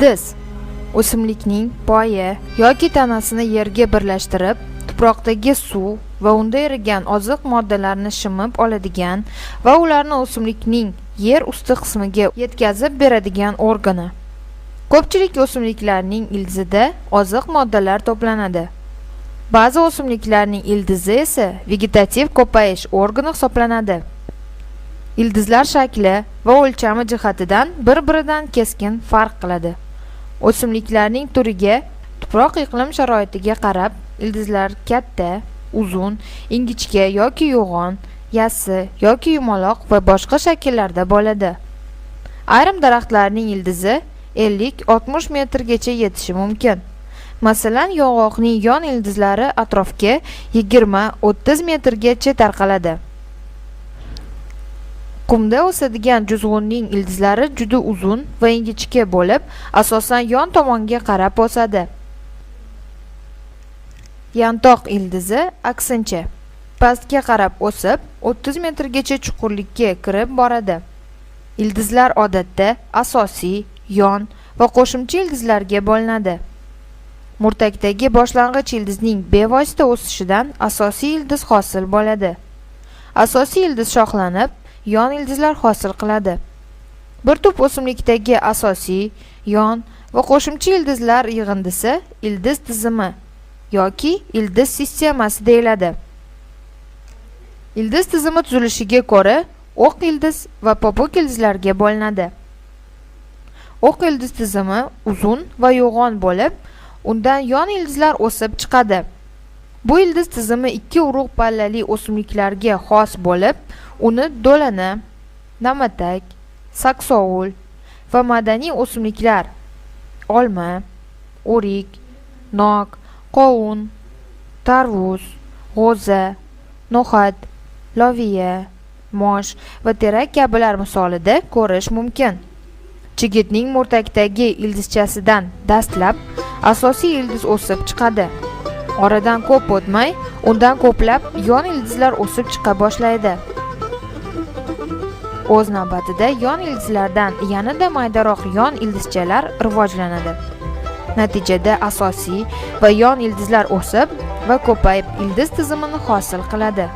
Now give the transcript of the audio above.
Ildiz o'simlikning poyi yoki tanasini yerga birlashtirib, tuproqdagi suv va unda erigan oziq moddalarni shimib oladigan va ularni o'simlikning yer usti qismiga yetkazib beradigan organi. Ko'pchilik o'simliklarning ildizida oziq moddalar to'planadi. Ba'zi o'simliklarning ildizi esa vegetativ ko'payish organi hisoblanadi. Ildizlar shakli va o'lchami jihatidan bir-biridan keskin farq qiladi. O'simliklarning turiga, tuproq iqlim sharoitiga qarab ildizlar katta, uzun, ingichka yoki yo'g'on, yassi yoki yumaloq va boshqa shakllarda bo'ladi. Ayrim daraxtlarning ildizi 50-60 metrgacha yetishi mumkin. Masalan, yong'oqning yon ildizlari atrofga 20-30 metrgacha tarqaladi. Qumda o'sadigan juzg'unning ildizlari juda uzun va ingichka bo'lib, asosan yon tomonga qarab o'sadi. Yantoq ildizi aksincha, pastga qarab o'sib, 30 metrgacha chuqurlikka kirib boradi. Ildizlar odatda asosiy, yon va qo'shimcha ildizlarga bo'linadi. Murtakdagi boshlang'ich ildizning bevosita o'sishidan asosiy ildiz hosil bo'ladi. Asosiy ildiz shoxlanib, yon ildizlar hosil qiladi. Bir tup o'simlikdagi asosiy, yon va qo'shimcha ildizlar yig'indisi ildiz tizimi yoki ildiz sistemasi deyiladi. Ildiz tizimi tuzilishiga ko'ra o'q ildiz va popuk ildizlarga bo'linadi. O'q ildiz tizimi uzun va yo'g'on bo'lib, undan yon ildizlar o'sib chiqadi. Bu ildiz tizimi ikki urug' pallali o'simliklarga xos bo'lib, uni do'lana, namatak, saksovul va madaniy o'simliklar olma, o'rik, nok, qovun, tarvuz, g'o'za, no'xat, loviya, mosh va terak kabilar misolida ko'rish mumkin. Chigitning murtakdagi ildizchasidan dastlab asosiy ildiz o'sib chiqadi. Oradan ko'p o'tmay, undan ko'plab yon ildizlar o'sib chiqa boshlaydi. O'z navbatida yon ildizlardan yanada maydaroq yon ildizchalar rivojlanadi. Natijada asosiy va yon ildizlar o'sib va ko'payib ildiz tizimini hosil qiladi.